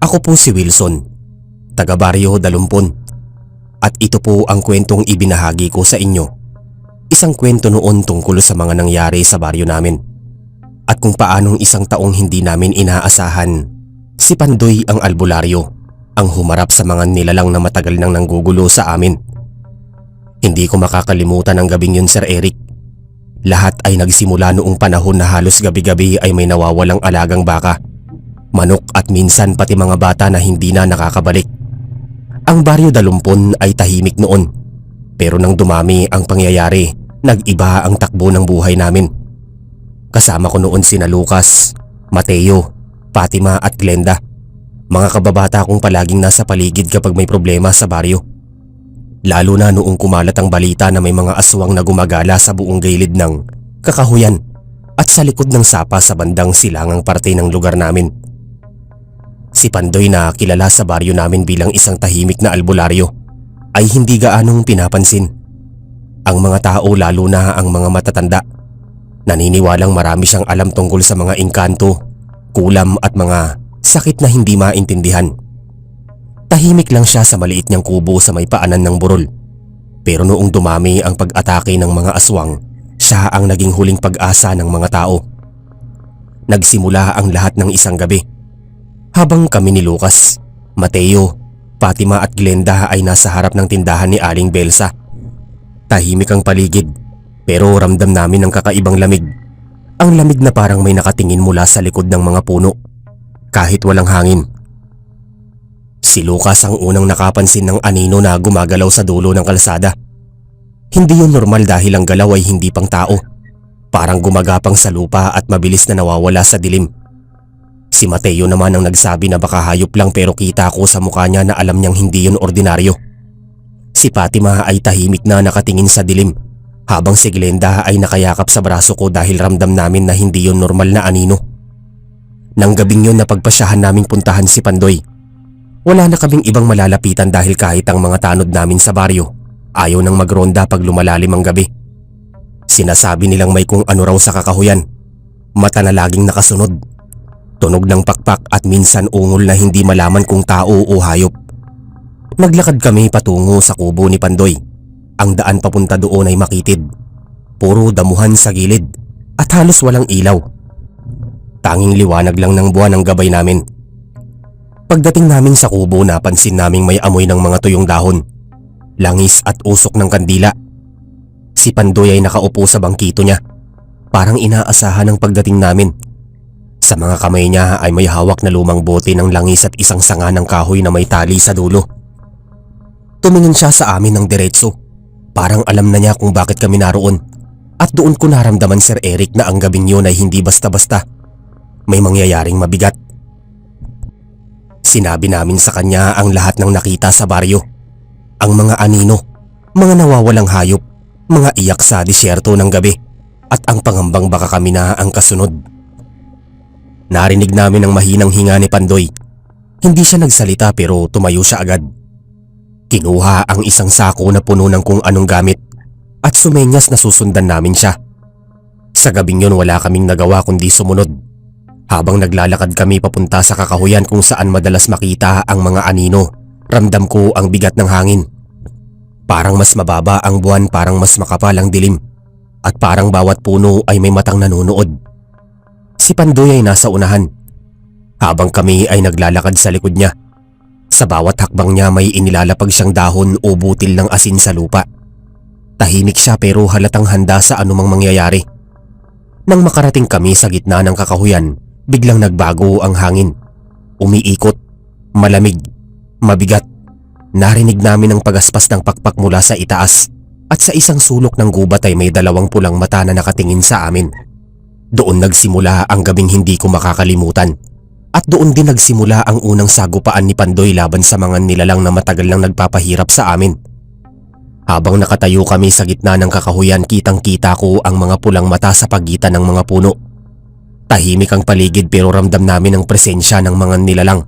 Ako po si Wilson, taga Baryo Dalumpon. At ito po ang kwentong ibinahagi ko sa inyo. Isang kwento noon tungkol sa mga nangyari sa baryo namin. At kung paanong isang taong hindi namin inaasahan, si Pandoy ang albularyo ang humarap sa mga nilalang na matagal nang nanggugulo sa amin. Hindi ko makakalimutan ang gabing yun, Sir Eric. Lahat ay nagsimula noong panahon na halos gabi-gabi ay may nawawalang alagang baka, manok at minsan pati mga bata na hindi na nakakabalik. Ang Baryo Dalumpon ay tahimik noon, pero nang dumami ang pangyayari, nag-iba ang takbo ng buhay namin. Kasama ko noon sina Lucas, Mateo, Fatima at Glenda, mga kababata kong palaging nasa paligid kapag may problema sa baryo. Lalo na noong kumalat ang balita na may mga aswang na gumagala sa buong gilid ng Kakahuyan at sa likod ng sapa sa bandang silangang parte ng lugar namin. Si Pandoy, na kilala sa baryo namin bilang isang tahimik na albularyo, ay hindi gaanong pinapansin. Ang mga tao, lalo na ang mga matatanda, naniniwalang marami siyang alam tungkol sa mga engkanto, kulam at mga sakit na hindi maintindihan. Tahimik lang siya sa maliit niyang kubo sa may paanan ng burol. Pero noong dumami ang pag-atake ng mga aswang, siya ang naging huling pag-asa ng mga tao. Nagsimula ang lahat ng isang gabi. Habang kami ni Lucas, Mateo, Fatima at Glenda ay nasa harap ng tindahan ni Aling Belsa. Tahimik ang paligid, pero ramdam namin ang kakaibang lamig. Ang lamig na parang may nakatingin mula sa likod ng mga puno, kahit walang hangin. Si Lucas ang unang nakapansin ng anino na gumagalaw sa dulo ng kalsada. Hindi yun normal dahil ang galaw ay hindi pang tao. Parang gumagapang sa lupa at mabilis na nawawala sa dilim. Si Mateo naman ang nagsabi na baka hayop lang, pero kita ko sa mukha niya na alam niyang hindi yun ordinaryo. Si Fatima ay tahimik na nakatingin sa dilim, habang si Glenda ay nakayakap sa braso ko dahil ramdam namin na hindi yun normal na anino. Nang gabing yun, napagpasyahan naming puntahan si Pandoy. Wala na kaming ibang malalapitan dahil kahit ang mga tanod namin sa baryo ayaw nang magronda pag lumalalim ang gabi. Sinasabi nilang may kung ano raw sa Kakahuyan, mata na laging nakasunod, tunog ng pakpak at minsan ungol na hindi malaman kung tao o hayop. Naglakad kami patungo sa kubo ni Pandoy. Ang daan papunta doon ay makitid. Puro damuhan sa gilid at halos walang ilaw. Tanging liwanag lang ng buwan ang gabay namin. Pagdating namin sa kubo, napansin naming may amoy ng mga tuyong dahon, langis at usok ng kandila. Si Pandoy ay nakaupo sa bangkito niya, parang inaasahan ang pagdating namin. Sa mga kamay niya ay may hawak na lumang bote ng langis at isang sanga ng kahoy na may tali sa dulo. Tumingin siya sa amin ng diretso, parang alam na niya kung bakit kami naroon. At doon ko naramdaman, Sir Eric, na ang gabing yun ay hindi basta-basta. May mangyayaring mabigat. Sinabi namin sa kanya ang lahat ng nakita sa baryo. Ang mga anino, mga nawawalang hayop, mga iyak sa disyerto ng gabi, at ang pangambang baka kami na ang kasunod. Narinig namin ang mahinang hinga ni Pandoy. Hindi siya nagsalita pero tumayo siya agad. Kinuha ang isang sako na puno ng kung anong gamit at sumenyas na susundan namin siya. Sa gabing yun, wala kaming nagawa kundi sumunod. Habang naglalakad kami papunta sa Kakahuyan kung saan madalas makita ang mga anino, ramdam ko ang bigat ng hangin. Parang mas mababa ang buwan, parang mas makapal ang dilim, at parang bawat puno ay may matang nanonood. Si Pandoy ay nasa unahan, habang kami ay naglalakad sa likod niya. Sa bawat hakbang niya may inilalapag siyang dahon o butil ng asin sa lupa. Tahimik siya pero halatang handa sa anumang mangyayari. Nang makarating kami sa gitna ng Kakahuyan, biglang nagbago ang hangin. Umiikot, malamig, mabigat. Narinig namin ang pagaspas ng pakpak mula sa itaas, at sa isang sulok ng gubat ay may dalawang pulang mata na nakatingin sa amin. Doon nagsimula ang gabing hindi ko makakalimutan. At doon din nagsimula ang unang sagupaan ni Pandoy laban sa mga nilalang na matagal nang nagpapahirap sa amin. Habang nakatayo kami sa gitna ng Kakahuyan, kitang-kita ko ang mga pulang mata sa pagitan ng mga puno. Tahimik ang paligid pero ramdam namin ang presensya ng mga nilalang.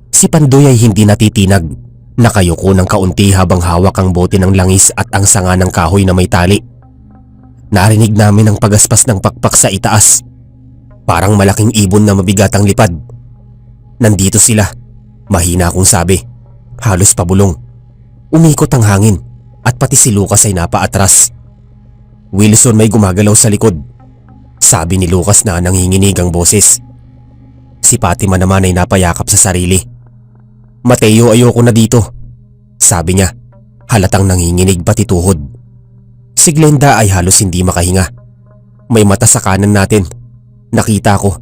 Si Pandoy ay hindi natitinag. Nakayuko ng kaunti habang hawak ang bote ng langis at ang sanga ng kahoy na may tali. Narinig namin ang pagaspas ng pakpak sa itaas. Parang malaking ibon na mabigat ang lipad. Nandito sila, mahina akong sabi. Halos pabulong. Umikot ang hangin at pati si Lucas ay napaatras. Wilson, may gumagalaw sa likod, sabi ni Lucas na nanginginig ang boses. Si Fatima naman ay napayakap sa sarili. Mateo, ayoko na dito, sabi niya, halatang nanginginig pati tuhod. Si Glenda ay halos hindi makahinga. May mata sa kanan natin, nakita ko,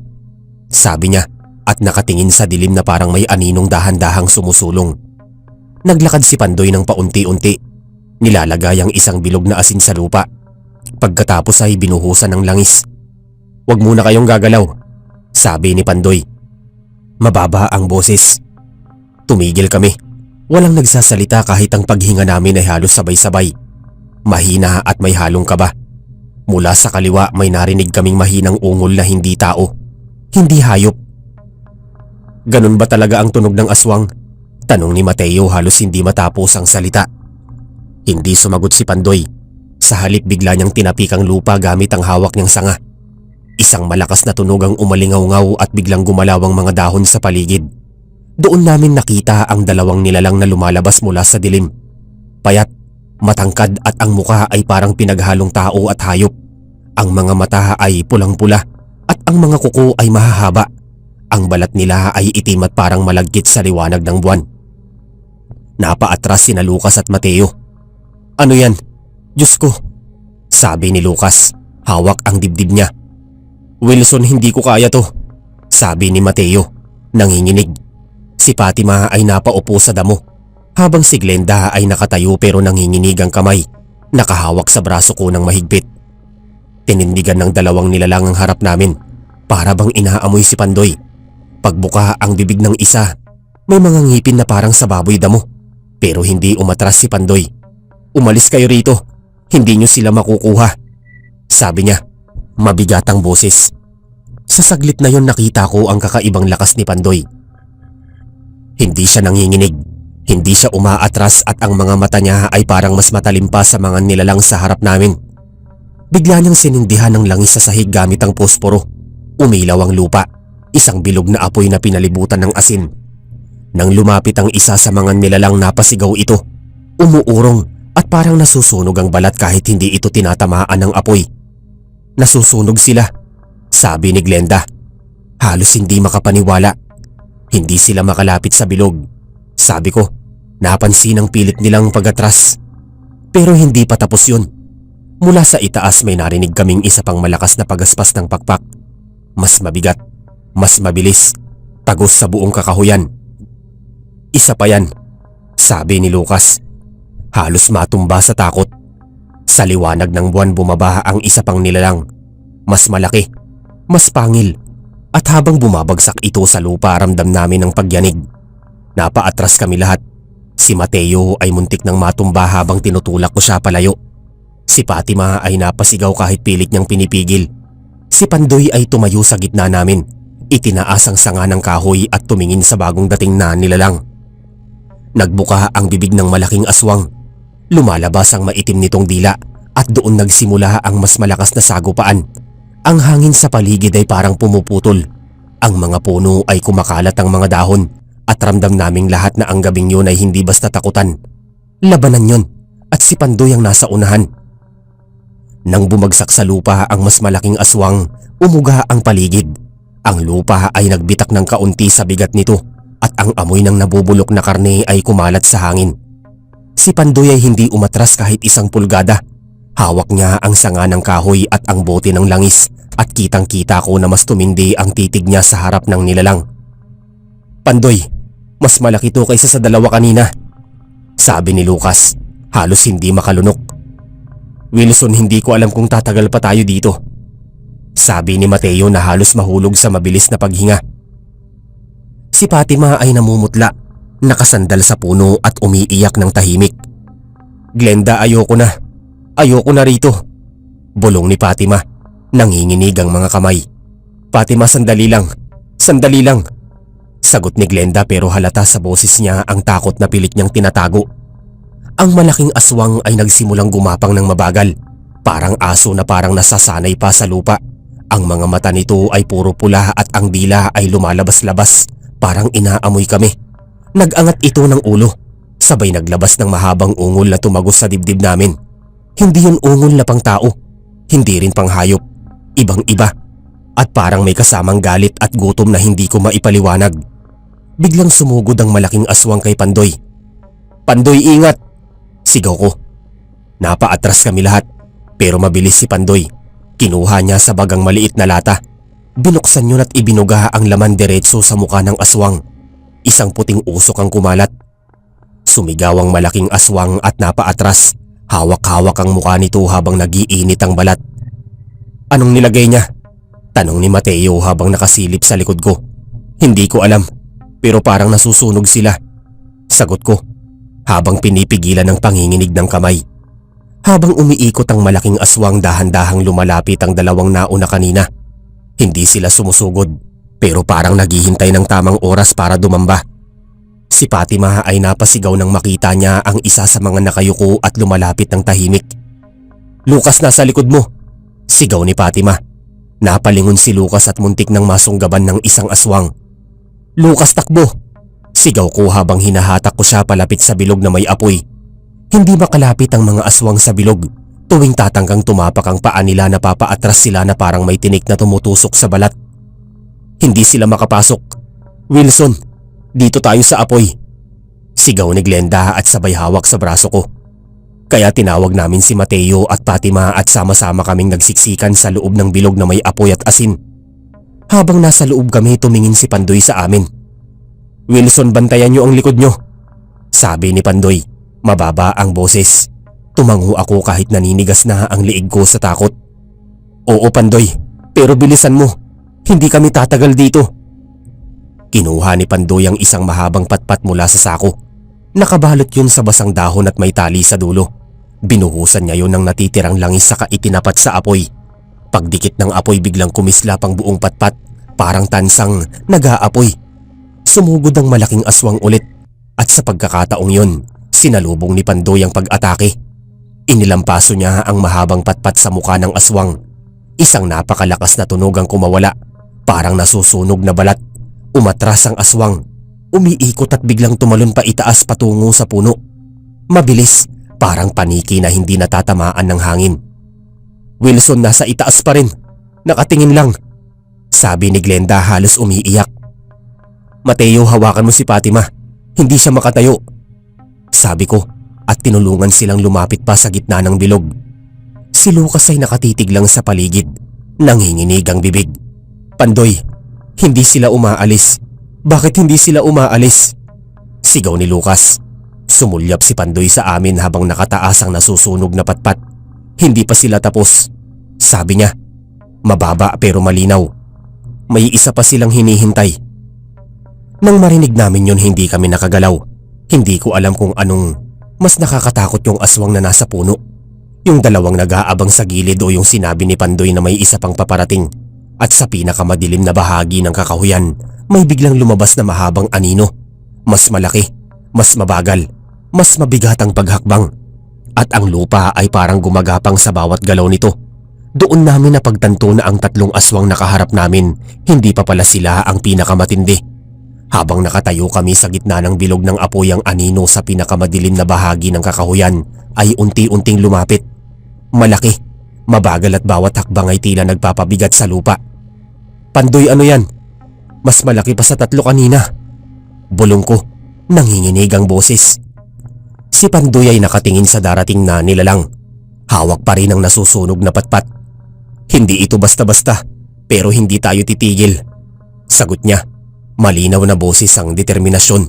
sabi niya at nakatingin sa dilim na parang may aninong dahan-dahang sumusulong. Naglakad si Pandoy ng paunti-unti, nilalagay ang isang bilog na asin sa lupa. Pagkatapos ay binuhusan ng langis. Huwag muna kayong gagalaw, sabi ni Pandoy. Mababa ang boses. Tumigil kami. Walang nagsasalita kahit ang paghinga namin ay halos sabay-sabay. Mahina at may halong kaba. Mula sa kaliwa may narinig kaming mahinang ungol na hindi tao, hindi hayop. Ganun ba talaga ang tunog ng aswang? Tanong ni Mateo halos hindi matapos ang salita. Hindi sumagot si Pandoy. Sa halip bigla niyang tinapik ang lupa gamit ang hawak niyang sanga. Isang malakas na tunog ang umalingaw-ngaw at biglang gumalaw ang mga dahon sa paligid. Doon namin nakita ang dalawang nilalang na lumalabas mula sa dilim. Payat, matangkad at ang muka ay parang pinaghalong tao at hayop. Ang mga mata ay pulang-pula at ang mga kuko ay mahahaba. Ang balat nila ay itim at parang malagkit sa liwanag ng buwan. Napaatras sina Lucas at Mateo. Ano yan? Diyos ko, sabi ni Lucas, hawak ang dibdib niya. Wilson, hindi ko kaya to, sabi ni Mateo, nanginginig. Si Fatima ay napaupo sa damo, habang si Glenda ay nakatayo pero nanginginig ang kamay, nakahawak sa braso ko ng mahigpit. Tinindigan ng dalawang nilalang ang harap namin, para bang inaamoy si Pandoy. Pagbuka ang bibig ng isa, may mga ngipin na parang sa baboy damo, pero hindi umatras si Pandoy. Umalis kayo rito. Hindi niyo sila makukuha, sabi niya, mabigat ang boses. Sa saglit na yon nakita ko ang kakaibang lakas ni Pandoy. Hindi siya nanginginig, hindi siya umaatras at ang mga mata niya ay parang mas matalim pa sa mga nilalang sa harap namin. Bigla niyang sinindihan ng langis sa sahig gamit ang posporo. Umilaw ang lupa, isang bilog na apoy na pinalibutan ng asin. Nang lumapit ang isa sa mga nilalang napasigaw ito, umuurong. At parang nasusunog ang balat kahit hindi ito tinatamaan ng apoy. Nasusunog sila, sabi ni Glenda. Halos hindi makapaniwala. Hindi sila makalapit sa bilog. Sabi ko, napansin ang pilit nilang pag-atras. Pero hindi pa tapos yun. Mula sa itaas may narinig kaming isa pang malakas na pagaspas ng pakpak. Mas mabigat, mas mabilis, tagos sa buong kakahuyan. Isa pa yan, sabi ni Lucas. Halos matumba sa takot. Sa liwanag ng buwan bumaba ang isa pang nilalang. Mas malaki, mas pangil. At habang bumabagsak ito sa lupa ramdam namin ang pagyanig. Napaatras kami lahat. Si Mateo ay muntik nang matumba habang tinutulak ko siya palayo. Si Fatima ay napasigaw kahit pilit niyang pinipigil. Si Pandoy ay tumayo sa gitna namin. Itinaas ang sanga ng kahoy at tumingin sa bagong dating na nilalang. Nagbuka ang bibig ng malaking aswang. Lumalabas ang maitim nitong dila at doon nagsimula ang mas malakas na sagupaan. Ang hangin sa paligid ay parang pumuputol. Ang mga puno ay kumakalat ang mga dahon at ramdam naming lahat na ang gabing yun ay hindi basta takutan. Labanan yun at si Pandoy ang nasa unahan. Nang bumagsak sa lupa ang mas malaking aswang, umuga ang paligid. Ang lupa ay nagbitak ng kaunti sa bigat nito at ang amoy ng nabubulok na karne ay kumalat sa hangin. Si Pandoy ay hindi umatras kahit isang pulgada. Hawak niya ang sanga ng kahoy at ang bote ng langis at kitang-kita ko na mas tumindi ang titig niya sa harap ng nilalang. Pandoy, mas malaki to kaysa sa dalawa kanina, sabi ni Lucas, halos hindi makalunok. Wilson, hindi ko alam kung tatagal pa tayo dito, sabi ni Mateo na halos mahulog sa mabilis na paghinga. Si Fatima ay namumutla. Nakasandal sa puno at umiiyak ng tahimik. Glenda, ayoko na. Ayoko na rito, bulong ni Fatima. Nanginginig ang mga kamay. Fatima, sandali lang. Sandali lang, sagot ni Glenda pero halata sa boses niya ang takot na pilit niyang tinatago. Ang malaking aswang ay nagsimulang gumapang ng mabagal. Parang aso na parang nasasanay pa sa lupa. Ang mga mata nito ay puro pula at ang dila ay lumalabas-labas, parang inaamoy kami. Nag-angat ito ng ulo, sabay naglabas ng mahabang ungol na tumagos sa dibdib namin. Hindi yun ungol na pang tao, hindi rin pang hayop, ibang-iba. At parang may kasamang galit at gutom na hindi ko maipaliwanag. Biglang sumugod ang malaking aswang kay Pandoy. "Pandoy, ingat!" sigaw ko. Napaatras kami lahat, pero mabilis si Pandoy. Kinuha niya sa bagang maliit na lata. Binuksan yun at ibinuga ang laman diretso sa mukha ng aswang. Isang puting usok ang kumalat. Sumigaw ang malaking aswang at napaatras. Hawak-hawak ang mukha nito habang nagiinit ang balat. "Anong nilagay niya?" tanong ni Mateo habang nakasilip sa likod ko. "Hindi ko alam, pero parang nasusunog sila," sagot ko habang pinipigilan ng panginginig ng kamay. Habang umiikot ang malaking aswang, dahan-dahang lumalapit ang dalawang nauna kanina. Hindi sila sumusugod, pero parang naghihintay ng tamang oras para dumamba. Si Fatima ay napasigaw nang makita niya ang isa sa mga nakayuko at lumalapit ng tahimik. "Lucas, nasa likod mo!" sigaw ni Fatima. Napalingon si Lucas at muntik nang masunggaban ng isang aswang. "Lucas, takbo!" sigaw ko habang hinahatak ko siya palapit sa bilog na may apoy. Hindi makalapit ang mga aswang sa bilog. Tuwing tatanggang tumapak ang paa nila, napapaatras sila na parang may tinik na tumutusok sa balat. Hindi sila makapasok. "Wilson, dito tayo sa apoy!" sigaw ni Glenda at sabay hawak sa braso ko. Kaya tinawag namin si Mateo at Fatima at sama-sama kaming nagsiksikan sa loob ng bilog na may apoy at asin. Habang nasa loob kami, tumingin si Pandoy sa amin. "Wilson, bantayan niyo ang likod niyo," sabi ni Pandoy. Mababa ang boses. Tumango ako kahit naninigas na ang liig ko sa takot. "Oo, Pandoy, pero bilisan mo. Hindi kami tatagal dito." Kinuha ni Pandoy ang isang mahabang patpat mula sa sako. Nakabalot yun sa basang dahon at may tali sa dulo. Binuhusan niya yun ng natitirang langis saka itinapat sa apoy. Pagdikit ng apoy, biglang kumislap ang buong patpat, parang tansang nag-aapoy. Sumugod ang malaking aswang ulit at sa pagkakataong yun, sinalubong ni Pandoy ang pag-atake. Inilampaso niya ang mahabang patpat sa mukha ng aswang. Isang napakalakas na tunog ang kumawala, parang nasusunog na balat. Umatras ang aswang, umiikot at biglang tumalon pa itaas patungo sa puno. Mabilis, parang paniki na hindi natatamaan ng hangin. "Wilson, nasa itaas pa rin. Nakatingin lang," sabi ni Glenda halos umiiyak. "Mateo, hawakan mo si Fatima. Hindi siya makatayo," sabi ko at tinulungan silang lumapit pa sa gitna ng bilog. Si Lucas ay nakatitig lang sa paligid, nanginginig ang bibig. "Pandoy, hindi sila umaalis. Bakit hindi sila umaalis?" sigaw ni Lucas. Sumulyap si Pandoy sa amin habang nakataas ang nasusunog na patpat. "Hindi pa sila tapos," sabi niya. Mababa pero malinaw. "May isa pa silang hinihintay." Nang marinig namin yun, hindi kami nakagalaw. Hindi ko alam kung anong mas nakakatakot, yung aswang na nasa puno, yung dalawang nag-aabang sa gilid, o yung sinabi ni Pandoy na may isa pang paparating. At sa pinakamadilim na bahagi ng kakahuyan, may biglang lumabas na mahabang anino. Mas malaki, mas mabagal, mas mabigat ang paghakbang. At ang lupa ay parang gumagapang sa bawat galaw nito. Doon namin napagtanto na ang tatlong aswang nakaharap namin, hindi pa pala sila ang pinakamatindi. Habang nakatayo kami sa gitna ng bilog ng apoy, ang anino sa pinakamadilim na bahagi ng kakahuyan ay unti-unting lumapit. Malaki, mabagal at bawat hakbang ay tila nagpapabigat sa lupa. "Pandoy, ano yan? Mas malaki pa sa tatlo kanina," bulong ko, nanginginig ang boses. Si Pandoy ay nakatingin sa darating na nilalang. Hawak pa rin ang nasusunog na patpat. "Hindi ito basta-basta, pero hindi tayo titigil," sagot niya. Malinaw na boses ang determinasyon.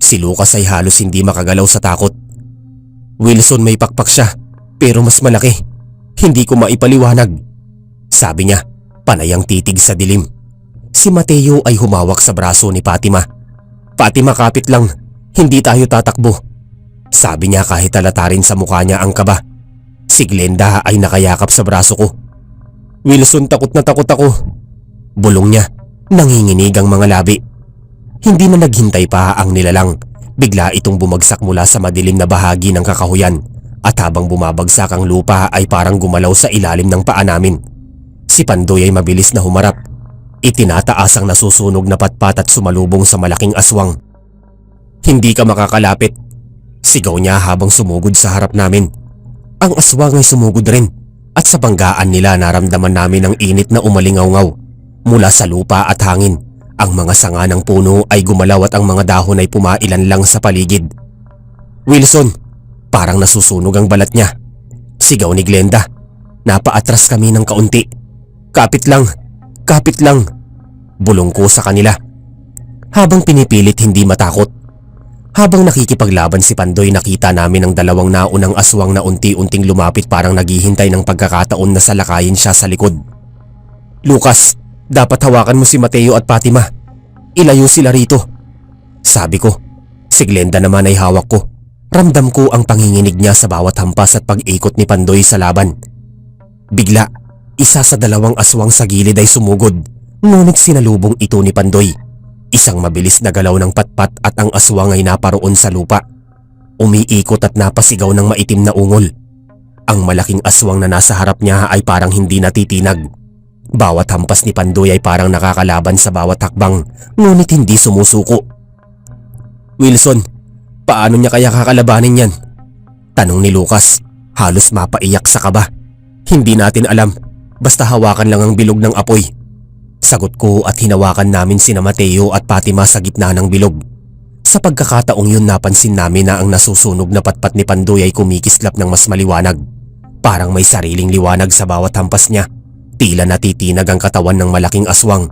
Si Lucas ay halos hindi makagalaw sa takot. "Wilson, may pakpak siya, pero mas malaki. Hindi ko maipaliwanag," sabi niya, panayang titig sa dilim. Si Mateo ay humawak sa braso ni Fatima. "Fatima, kapit lang. Hindi tayo tatakbo," sabi niya kahit halata rin sa mukha niya ang kaba. Si Glenda ay nakayakap sa braso ko. "Wilson, takot na takot ako," bulong niya. Nanginginig ang mga labi. Hindi na naghintay pa ang nilalang. Bigla itong bumagsak mula sa madilim na bahagi ng kakahuyan. At habang bumabagsak ang lupa ay parang gumalaw sa ilalim ng paa namin. Si Pandoy ay mabilis na humarap. Itinataas ang nasusunog na patpat at sumalubong sa malaking aswang. "Hindi ka makakalapit," sigaw niya habang sumugod sa harap namin. Ang aswang ay sumugod rin at sa banggaan nila naramdaman namin ang init na umalingaw-ngaw mula sa lupa at hangin. Ang mga sanga ng puno ay gumalaw at ang mga dahon ay pumailan lang sa paligid. "Wilson, parang nasusunog ang balat niya," sigaw ni Glenda. Napaatras kami ng kaunti. Kapit lang, bulong ko sa kanila. Habang pinipilit hindi matakot. Habang nakikipaglaban si Pandoy, nakita namin ang dalawang naunang aswang na unti-unting lumapit, parang naghihintay ng pagkakataon na salakayin siya sa likod. "Lucas, dapat hawakan mo si Mateo at Fatima. Ilayo sila rito," sabi ko. Si Glenda naman ay hawak ko. Ramdam ko ang panginginig niya sa bawat hampas at pag-ikot ni Pandoy sa laban. Bigla, isa sa dalawang aswang sa gilid ay sumugod, ngunit sinalubong ito ni Pandoy. Isang mabilis na galaw ng patpat at ang aswang ay naparoon sa lupa. Umiikot at napasigaw ng maitim na ungol. Ang malaking aswang na nasa harap niya ay parang hindi natitinag. Bawat hampas ni Pandoy ay parang nakakalaban sa bawat hakbang, ngunit hindi sumusuko. "Wilson, paano niya kaya kakalabanin yan?" tanong ni Lucas, halos mapaiyak sa kaba. "Hindi natin alam, basta hawakan lang ang bilog ng apoy," sagot ko at hinawakan namin sina Mateo at Fatima sa gitna ng bilog. Sa pagkakataong yun, napansin namin na ang nasusunog na patpat ni Pandoy ay kumikislap ng mas maliwanag. Parang may sariling liwanag sa bawat hampas niya. Tila natitinag ang katawan ng malaking aswang.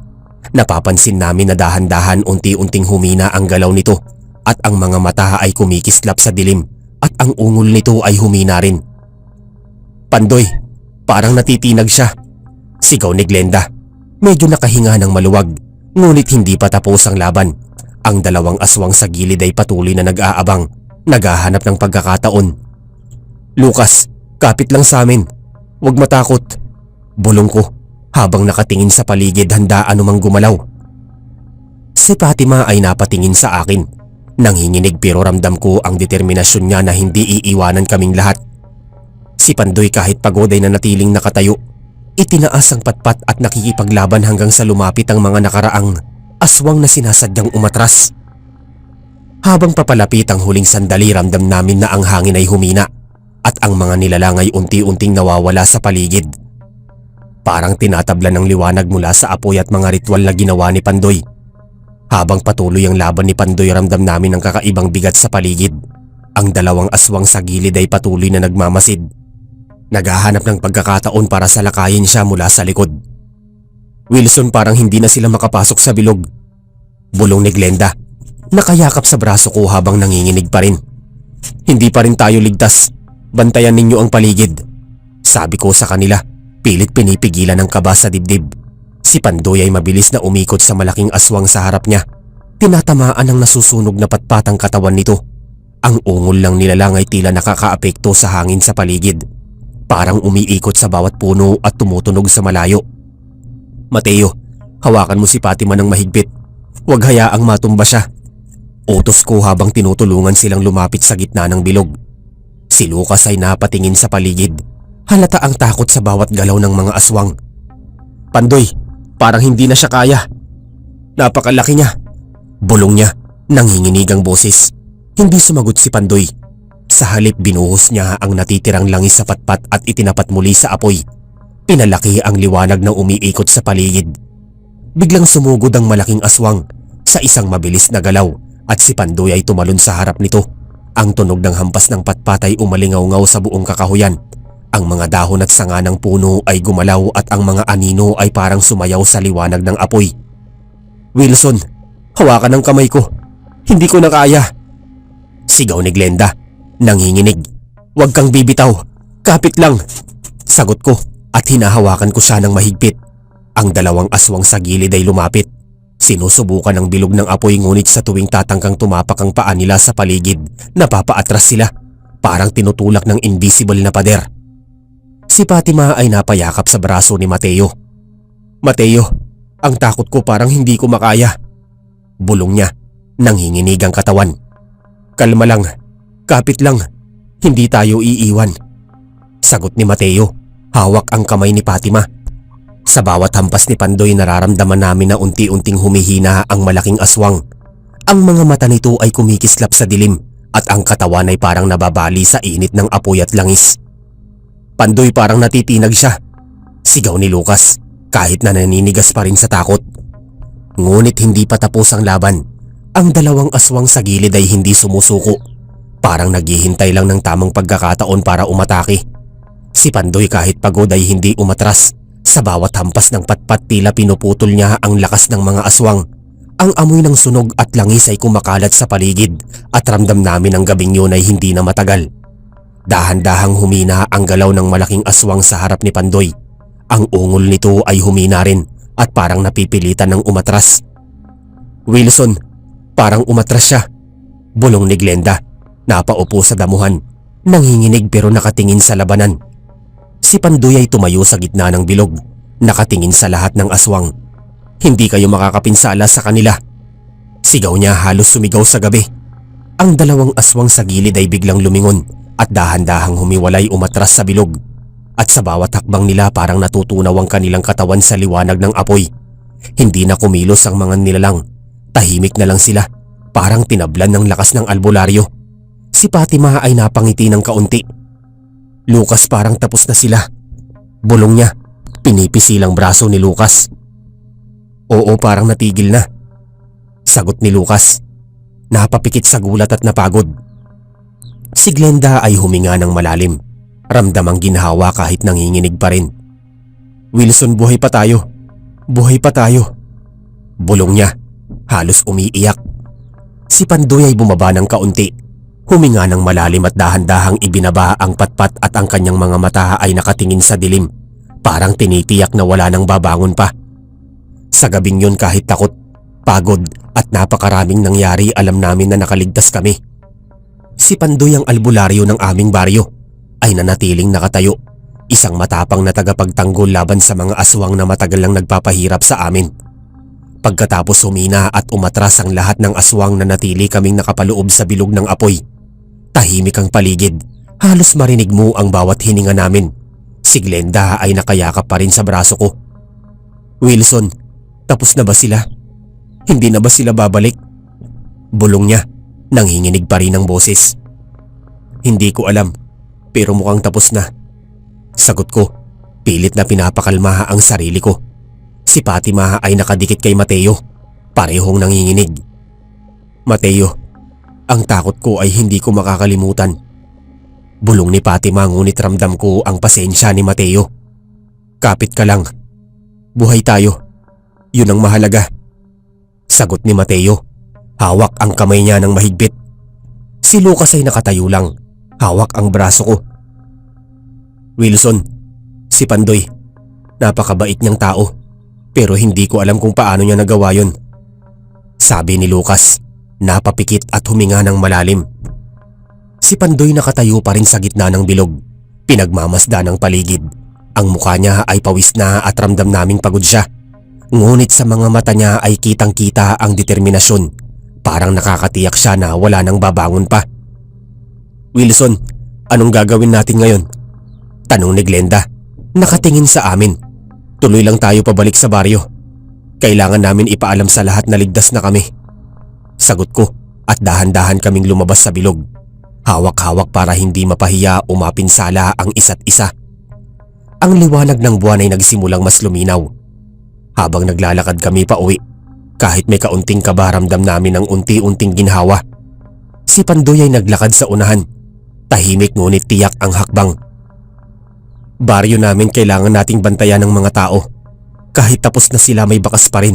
Napapansin namin na dahan-dahan unti-unting humina ang galaw nito at ang mga mata ay kumikislap sa dilim at ang ungol nito ay humina rin. "Pandoy, parang natitinag siya," sigaw ni Glenda. Medyo nakahinga ng maluwag, ngunit hindi pa tapos ang laban. Ang dalawang aswang sa gilid ay patuloy na nag-aabang, naghahanap ng pagkakataon. "Lucas, kapit lang sa amin. Huwag matakot," bulong ko habang nakatingin sa paligid, handa anumang gumalaw. Si Fatima ay napatingin sa akin. Nanginginig, pero ramdam ko ang determinasyon niya na hindi iiwanan kaming lahat. Si Pandoy, kahit pagod, ay nanatiling nakatayo. Itinaas ang patpat at nakikipaglaban hanggang sa lumapit ang mga nakaraang aswang na sinasadyang umatras. Habang papalapit ang huling sandali, ramdam namin na ang hangin ay humina at ang mga nilalang ay unti-unting nawawala sa paligid. Parang tinatabla ng liwanag mula sa apoy at mga ritual na ginawa ni Pandoy. Habang patuloy ang laban ni Pandoy, ramdam namin ang kakaibang bigat sa paligid. Ang dalawang aswang sa gilid ay patuloy na nagmamasid. Naghahanap ng pagkakataon para salakayin siya mula sa likod. "Wilson, parang hindi na sila makapasok sa bilog," bulong ni Glenda. Nakayakap sa braso ko habang nanginginig pa rin. "Hindi pa rin tayo ligtas. Bantayan ninyo ang paligid," sabi ko sa kanila, pilit pinipigilan ng kaba sa dibdib. Si Pandoy ay mabilis na umikot sa malaking aswang sa harap niya. Tinatamaan ng nasusunog na patpat ang katawan nito. Ang ungol lang nilalang ay tila nakakaapekto sa hangin sa paligid. Parang umiikot sa bawat puno at tumutunog sa malayo. "Mateo, hawakan mo si Fatima ng mahigpit. Huwag hayaang matumba siya," utos ko habang tinutulungan silang lumapit sa gitna ng bilog. Si Lucas ay napatingin sa paligid. Halata ang takot sa bawat galaw ng mga aswang. "Pandoy, parang hindi na siya kaya. Napakalaki niya," bulong niya, nanginginig ang boses. Hindi sumagot si Pandoy. Sa halip, binuhos niya ang natitirang langis sa patpat at itinapat muli sa apoy. Pinalaki ang liwanag na umiikot sa paligid. Biglang sumugod ang malaking aswang sa isang mabilis na galaw at si Pandoy ay tumalon sa harap nito. Ang tunog ng hampas ng patpat ay umalingaw-ngaw sa buong kakahuyan. Ang mga dahon at sanga ng puno ay gumalaw at ang mga anino ay parang sumayaw sa liwanag ng apoy. "Wilson, hawakan ang kamay ko. Hindi ko na kaya," sigaw ni Glenda, nanginginig. "Huwag kang bibitaw. Kapit lang," sagot ko at hinahawakan ko siya ng mahigpit. Ang dalawang aswang sa gilid ay lumapit. Sinusubukan ang bilog ng apoy, ngunit sa tuwing tatangkang tumapak ang paa nila sa paligid, napapaatras sila. Parang tinutulak ng invisible na pader. Si Fatima ay napayakap sa braso ni Mateo. "Mateo, ang takot ko, parang hindi ko makaya," bulong niya, nanginginig ang katawan. "Kalma lang, kapit lang, hindi tayo iiwan," sagot ni Mateo, hawak ang kamay ni Fatima. Sa bawat hampas ni Pandoy nararamdaman namin na unti-unting humihina ang malaking aswang. Ang mga mata nito ay kumikislap sa dilim at ang katawan ay parang nababali sa init ng apoy at langis. Pandoy, parang natitinag siya, sigaw ni Lucas kahit na naninigas pa rin sa takot. Ngunit hindi pa tapos ang laban. Ang dalawang aswang sa gilid ay hindi sumusuko. Parang naghihintay lang ng tamang pagkakataon para umatake. Si Pandoy kahit pagod ay hindi umatras. Sa bawat hampas ng patpat tila pinuputol niya ang lakas ng mga aswang. Ang amoy ng sunog at langis ay kumakalat sa paligid at ramdam namin ang gabing yun ay hindi na matagal. Dahan-dahang humina ang galaw ng malaking aswang sa harap ni Pandoy. Ang ungol nito ay humina rin at parang napipilitan ng umatras. Wilson, parang umatras siya, bulong ni Glenda. Napaupo sa damuhan, nanginginig pero nakatingin sa labanan. Si Pandoy ay tumayo sa gitna ng bilog, nakatingin sa lahat ng aswang. Hindi kayo makakapinsala sa kanila, sigaw niya halos sumigaw sa gabi. Ang dalawang aswang sa gilid ay biglang lumingon at dahan-dahang humiwalay umatras sa bilog. At sa bawat hakbang nila parang natutunaw ang kanilang katawan sa liwanag ng apoy. Hindi na kumilos ang mga nilalang, tahimik na lang sila, parang tinablan ng lakas ng albularyo. Si Fatima ay napangiti ng kaunti. Lucas, parang tapos na sila, bulong niya. Pinipisilang braso ni Lucas. Oo, parang natigil na, sagot ni Lucas. Napapikit sa gulat at napagod. Si Glenda ay huminga ng malalim. Ramdam ang ginhawa kahit nanginginig pa rin. Wilson, buhay pa tayo. Buhay pa tayo, bulong niya, halos umiiyak. Si Pandoy ay bumaba ng kaunti. Huminga ng malalim at dahan-dahang ibinaba ang patpat at ang kanyang mga mata ay nakatingin sa dilim. Parang tinitiyak na wala nang babangon pa. Sa gabing yun kahit takot, pagod at napakaraming nangyari, alam namin na nakaligtas kami. Si Pandoy, ang albularyo ng aming baryo, ay nanatiling nakatayo. Isang matapang na tagapagtanggol laban sa mga aswang na matagal lang nagpapahirap sa amin. Pagkatapos humina at umatras ang lahat ng aswang, na natili kaming nakapaloob sa bilog ng apoy. Tahimik ang paligid, halos marinig mo ang bawat hininga namin. Si Glenda ay nakayakap pa rin sa braso ko. Wilson, tapos na ba sila? Hindi na ba sila babalik? Bulong niya, nanginginig pa rin ang boses. Hindi ko alam, pero mukhang tapos na, sagot ko, pilit na pinapakalma ang sarili ko. Si Fatima ay nakadikit kay Mateo, parehong nanginginig. Mateo, ang takot ko ay hindi ko makakalimutan, bulong ni Fatima, ngunit ramdam ko ang pasensya ni Mateo. Kapit ka lang, buhay tayo, yun ang mahalaga, sagot ni Mateo. Hawak ang kamay niya ng mahigpit. Si Lucas ay nakatayo lang, hawak ang braso ko. Wilson, si Pandoy, napakabait niyang tao, pero hindi ko alam kung paano niya nagawa yun, sabi ni Lucas, napapikit at huminga ng malalim. Si Pandoy nakatayo pa rin sa gitna ng bilog, pinagmamasdan ng paligid. Ang mukha niya ay pawis na at ramdam naming pagod siya. Ngunit sa mga mata niya ay kitang-kita ang determinasyon. Parang nakakatiyak siya na wala nang babangon pa. Wilson, anong gagawin natin ngayon? Tanong ni Glenda, nakatingin sa amin. Tuloy lang tayo pabalik sa baryo. Kailangan namin ipaalam sa lahat na ligtas na kami, sagot ko, at dahan-dahan kaming lumabas sa bilog. Hawak-hawak para hindi mapahiya o mapinsala ang isa't isa. Ang liwanag ng buwan ay nagsimulang mas luminaw. Habang naglalakad kami pa uwi, kahit may kaunting kaba, ramdam namin ang unti-unting ginhawa. Si Pandoy ay naglakad sa unahan, tahimik ngunit tiyak ang hakbang. Baryo namin, kailangan nating bantayan ng mga tao. Kahit tapos na sila, may bakas pa rin,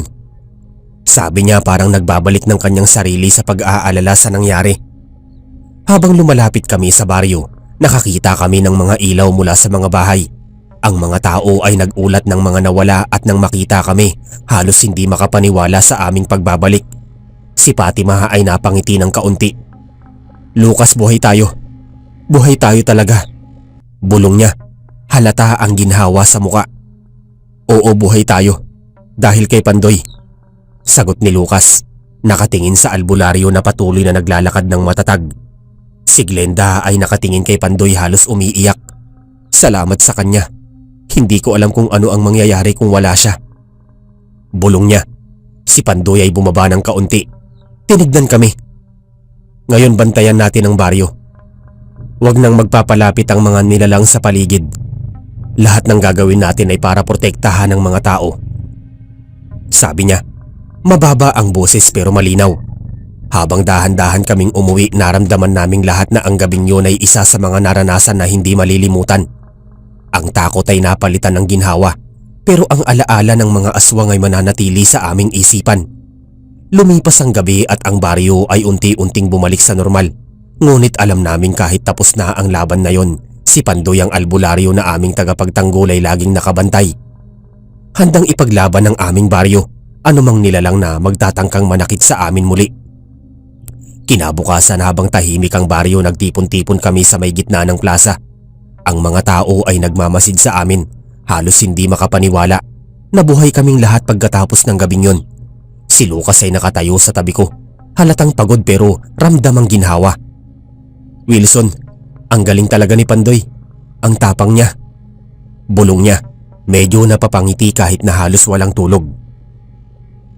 sabi niya, parang nagbabalik ng kanyang sarili sa pag-aalala sa nangyari. Habang lumalapit kami sa baryo, nakakita kami ng mga ilaw mula sa mga bahay. Ang mga tao ay nagulat ng mga nawala at nang makita kami, halos hindi makapaniwala sa aming pagbabalik. Si Fatima ay napangiti ng kaunti. Lucas, buhay tayo. Buhay tayo talaga, bulong niya. Halata ang ginhawa sa muka. Oo, buhay tayo, dahil kay Pandoy, sagot ni Lucas, nakatingin sa albularyo na patuloy na naglalakad ng matatag. Si Glenda ay nakatingin kay Pandoy, halos umiiyak. Salamat sa kanya, Hindi ko alam kung ano ang mangyayari kung wala siya. Bulong niya. Si Pandoy ay bumaba ng kaunti. Tinignan kami. Ngayon bantayan natin ang baryo. Huwag nang magpapalapit ang mga nilalang sa paligid. Lahat ng gagawin natin ay para protektahan ang mga tao. Sabi niya. Mababa ang boses pero malinaw. Habang dahan-dahan kaming umuwi, naramdaman naming lahat na ang gabing yun ay isa sa mga naranasan na hindi malilimutan. Ang takot ay napalitan ng ginhawa, pero ang alaala ng mga aswang ay mananatili sa aming isipan. Lumipas ang gabi at ang baryo ay unti-unting bumalik sa normal. Ngunit alam namin kahit tapos na ang laban na yon, si Pandoy ang albularyo na aming tagapagtanggol ay laging nakabantay. Handang ipaglaban ang aming baryo, anumang nilalang na magtatangkang manakit sa amin muli. Kinabukasan habang tahimik ang baryo, nagtipon-tipon kami sa may gitna ng plaza. Ang mga tao ay nagmamasid sa amin, halos hindi makapaniwala. Nabuhay kaming lahat pagkatapos ng gabing yon. Si Lucas ay nakatayo sa tabi ko, halatang pagod pero ramdam ang ginhawa. Wilson, ang galing talaga ni Pandoy. Ang tapang niya. Bulong niya, medyo napapangiti kahit na halos walang tulog.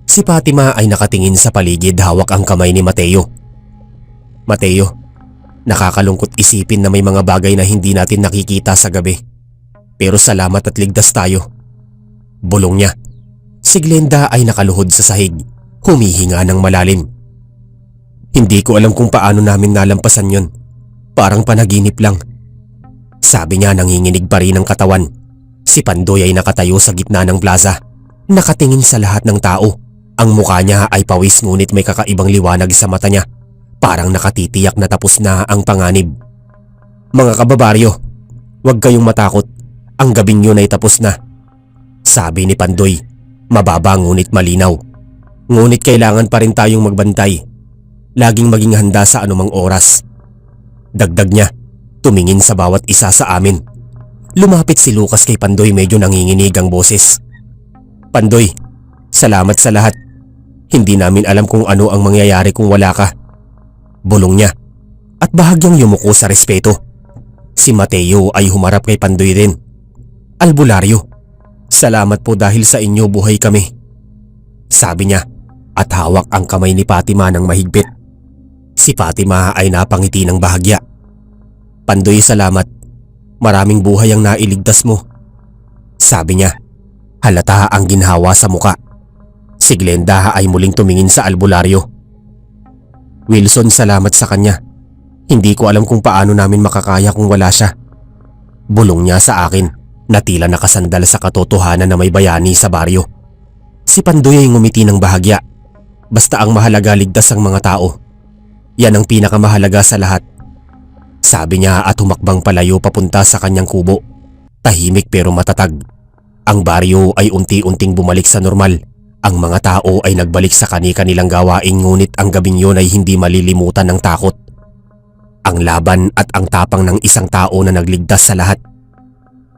Si Fatima ay nakatingin sa paligid, hawak ang kamay ni Mateo. Mateo, nakakalungkot isipin na may mga bagay na hindi natin nakikita sa gabi. Pero salamat at ligtas tayo. Bulong niya. Si Glenda ay nakaluhod sa sahig, humihinga ng malalim. Hindi ko alam kung paano namin nalampasan yon. Parang panaginip lang. Sabi niya, nanginginig pa rin ang katawan. Si Pandoy ay nakatayo sa gitna ng plaza, nakatingin sa lahat ng tao. Ang mukha niya ay pawis ngunit may kakaibang liwanag sa mata niya. Parang nakatitiyak na tapos na ang panganib. Mga kababaryo, huwag kayong matakot. Ang gabing yun ay tapos na. Sabi ni Pandoy, mababa ngunit malinaw. Ngunit kailangan pa rin tayong magbantay. Laging maging handa sa anumang oras. Dagdag niya, tumingin sa bawat isa sa amin. Lumapit si Lucas kay Pandoy, medyo nanginginig ang boses. Pandoy, salamat sa lahat. Hindi namin alam kung ano ang mangyayari kung wala ka. Bulong niya, at bahagyang yumuko sa respeto. Si Mateo ay humarap kay Pandoy din. Albularyo, salamat po dahil sa inyo buhay kami. Sabi niya at hawak ang kamay ni Fatima ng mahigpit. Si Fatima ay napangiti ng bahagya. Pandoy, salamat. Maraming buhay ang nailigtas mo. Sabi niya, halata ang ginhawa sa muka. Si Glenda ay muling tumingin sa albularyo. Wilson, salamat sa kanya. Hindi ko alam kung paano namin makakaya kung wala siya. Bulong niya sa akin na tila nakasandal sa katotohanan na may bayani sa baryo. Si Pandoy ay ngumiti ng bahagya. Basta ang mahalaga, ligtas ang mga tao. Yan ang pinakamahalaga sa lahat. Sabi niya at humakbang palayo papunta sa kanyang kubo. Tahimik pero matatag. Ang baryo ay unti-unting bumalik sa normal. Ang mga tao ay nagbalik sa kani-kanilang gawain, ngunit ang gabing yun ay hindi malilimutan ng takot. Ang laban at ang tapang ng isang tao na nagligtas sa lahat.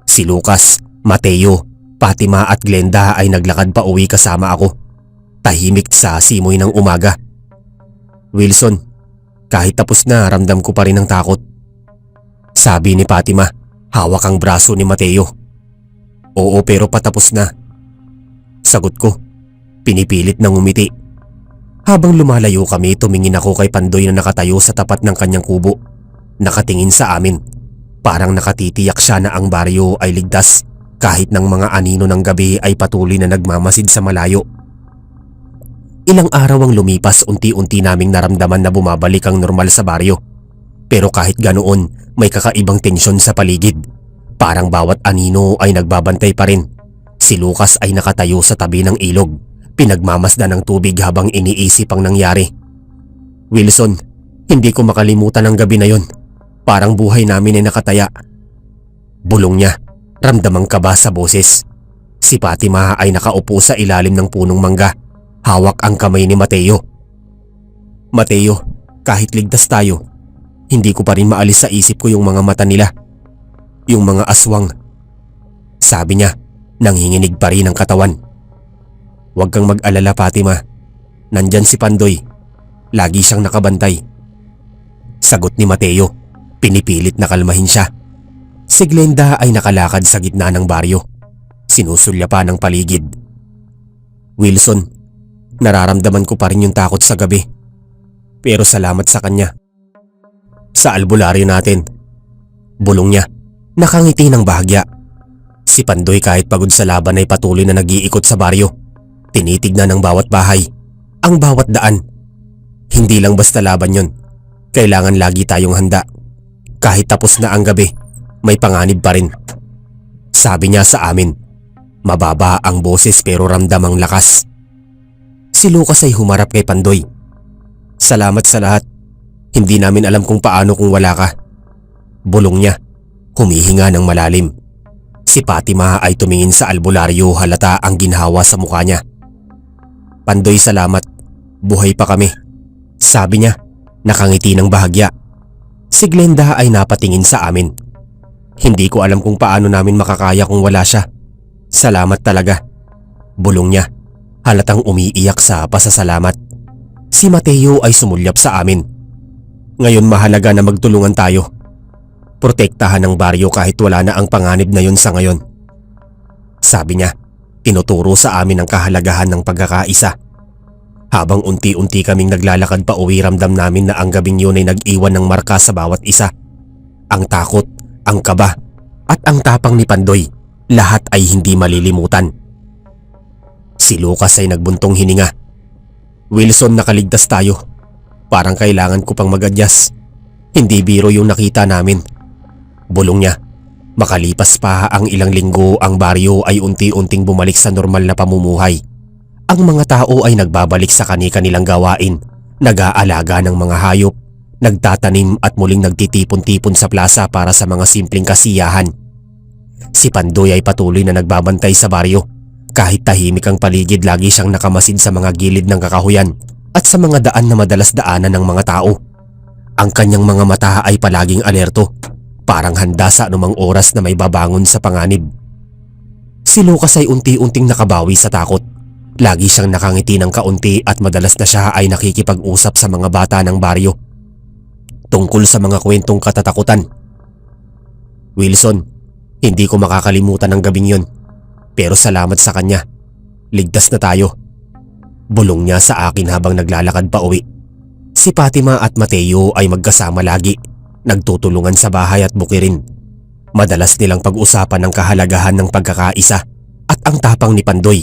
Si Lucas, Mateo, Fatima at Glenda ay naglakad pa uwi kasama ako. Tahimik sa simoy ng umaga. Wilson, kahit tapos na, ramdam ko pa rin ang takot. Sabi ni Fatima, hawak ang braso ni Mateo. Oo, pero patapos na. Sagot ko. Pinipilit na ngumiti. Habang lumalayo kami, tumingin ako kay Pandoy na nakatayo sa tapat ng kanyang kubo. Nakatingin sa amin. Parang nakatitiyak siya na ang baryo ay ligtas kahit ng mga anino ng gabi ay patuloy na nagmamasid sa malayo. Ilang araw ang lumipas, unti-unti naming naramdaman na bumabalik ang normal sa baryo. Pero kahit ganoon, may kakaibang tensyon sa paligid. Parang bawat anino ay nagbabantay pa rin. Si Lucas ay nakatayo sa tabi ng ilog. Pinagmamasdan ng tubig habang iniisip ang nangyari. Wilson, hindi ko makalimutan ang gabi na yon. Parang buhay namin ay nakataya. Bulong niya, ramdamang kaba sa boses. Si Fatima ay nakaupo sa ilalim ng punong mangga. Hawak ang kamay ni Mateo. Mateo, kahit ligtas tayo, hindi ko pa rin maalis sa isip ko yung mga mata nila. Yung mga aswang. Sabi niya, nanginginig pa rin ang katawan. Huwag kang mag-alala, Fatima. Nandyan si Pandoy. Lagi siyang nakabantay. Sagot ni Mateo. Pinipilit na kalmahin siya. Si Glenda ay nakalakad sa gitna ng baryo. Sinusulya pa ng paligid. Wilson, nararamdaman ko pa rin yung takot sa gabi. Pero salamat sa kanya. Sa albularyo natin, bulong niya, nakangiti ng bahagya. Si Pandoy kahit pagod sa laban ay patuloy na nag-iikot sa baryo. Tinitignan ng bawat bahay, ang bawat daan. Hindi lang basta laban yon. Kailangan lagi tayong handa. Kahit tapos na ang gabi, may panganib pa rin. Sabi niya sa amin. Mababa ang boses pero ramdam ang lakas. Si Lucas ay humarap kay Pandoy. Salamat sa lahat. Hindi namin alam kung paano kung wala ka. Bulong niya, humihinga ng malalim. Si Fatima ay tumingin sa albularyo, halata ang ginhawa sa mukha niya. Pandoy, salamat. Buhay pa kami. Sabi niya, nakangiti ng bahagya. Si Glenda ay napatingin sa amin. Hindi ko alam kung paano namin makakaya kung wala siya. Salamat talaga. Bulong niya, halatang umiiyak sa pasasalamat. Si Mateo ay sumulyap sa amin. Ngayon mahalaga na magtulungan tayo. Protektahan ang baryo kahit wala na ang panganib na yun sa ngayon. Sabi niya, tinuturo sa amin ang kahalagahan ng pagkakaisa. Habang unti-unti kaming naglalakad pa uwi, ramdam namin na ang gabing yun ay nag-iwan ng marka sa bawat isa. Ang takot, ang kaba, at ang tapang ni Pandoy, lahat ay hindi malilimutan. Si Lucas ay nagbuntong hininga. Wilson, nakaligtas tayo. Parang kailangan ko pang mag-adjust. Hindi biro yung nakita namin. Bulong niya. Makalipas pa ang ilang linggo, ang baryo ay unti-unting bumalik sa normal na pamumuhay. Ang mga tao ay nagbabalik sa kani-kanilang gawain, nag-aalaga ng mga hayop, nagtatanim at muling nagtitipon-tipon sa plaza para sa mga simpleng kasiyahan. Si Pandoy ay patuloy na nagbabantay sa baryo. Kahit tahimik ang paligid, lagi siyang nakamasid sa mga gilid ng kakahuyan at sa mga daan na madalas daanan ng mga tao. Ang kanyang mga mata ay palaging alerto, parang handa sa anumang oras na may babangon sa panganib. Si Lucas ay unti-unting nakabawi sa takot. Lagi siyang nakangiti ng kaunti at madalas na siya ay nakikipag-usap sa mga bata ng baryo tungkol sa mga kwentong katatakutan. Wilson, hindi ko makakalimutan ang gabing yun. Pero salamat sa kanya. Ligtas na tayo. Bulong niya sa akin habang naglalakad pa uwi. Si Fatima at Mateo ay magkasama lagi. Nagtutulungan sa bahay at bukirin. Madalas nilang pag-usapan ang kahalagahan ng pagkakaisa at ang tapang ni Pandoy.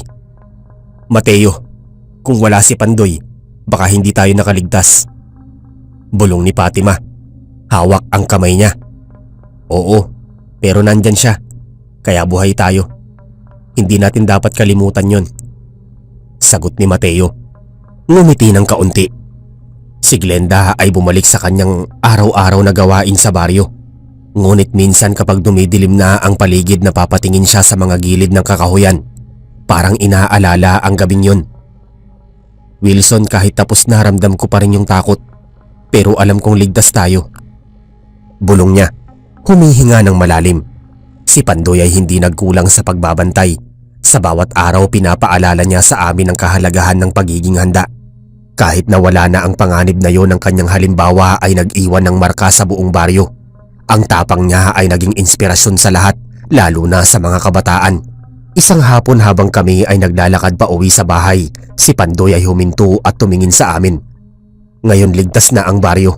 Mateo, kung wala si Pandoy, baka hindi tayo nakaligtas. Bulong ni Fatima. Hawak ang kamay niya. Oo, pero nandyan siya. Kaya buhay tayo. Hindi natin dapat kalimutan yon. Sagot ni Mateo. Ngumiti ng kaunti. Si Glenda ay bumalik sa kanyang araw-araw na gawain sa baryo. Ngunit minsan kapag dumidilim na ang paligid, napapatingin siya sa mga gilid ng kakahuyan. Parang inaalala ang gabing yon. Wilson, kahit tapos na, ramdam ko pa rin yung takot. Pero alam kong ligtas tayo. Bulong niya, humihinga ng malalim. Si Pandoy ay hindi nagkulang sa pagbabantay. Sa bawat araw pinapaalala niya sa amin ang kahalagahan ng pagiging handa. Kahit na wala na ang panganib na yon, ang kanyang halimbawa ay nag-iwan ng marka sa buong baryo. Ang tapang niya ay naging inspirasyon sa lahat, lalo na sa mga kabataan. Isang hapon habang kami ay naglalakad pa uwi sa bahay, si Pandoy ay huminto at tumingin sa amin. Ngayon ligtas na ang baryo,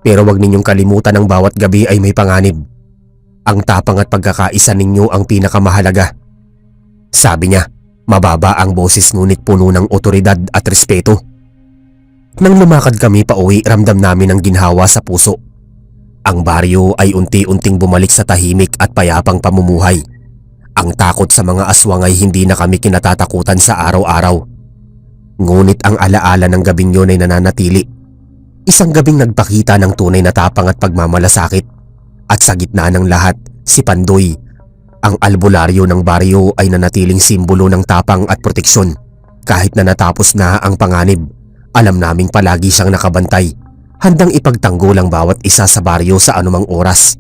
pero wag ninyong kalimutan ang bawat gabi ay may panganib. Ang tapang at pagkakaisa ninyo ang pinakamahalaga. Sabi niya, mababa ang boses ngunit puno ng otoridad at respeto. Nang lumakad kami pa uwi, ramdam namin ang ginhawa sa puso. Ang baryo ay unti-unting bumalik sa tahimik at payapang pamumuhay. Ang takot sa mga aswang ay hindi na kami kinatatakutan sa araw-araw. Ngunit ang alaala ng gabing yun ay nananatili. Isang gabing nagpakita ng tunay na tapang at pagmamalasakit. At sa gitna ng lahat, si Pandoy, ang albularyo ng baryo, ay nanatiling simbolo ng tapang at proteksyon. Kahit na natapos na ang panganib, alam naming palagi siyang nakabantay, handang ipagtanggol ang bawat isa sa baryo sa anumang oras.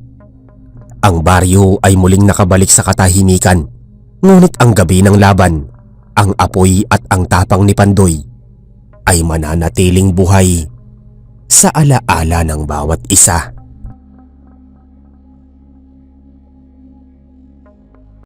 Ang baryo ay muling nakabalik sa katahimikan, ngunit ang gabi ng laban, ang apoy at ang tapang ni Pandoy ay mananatiling buhay sa alaala ng bawat isa.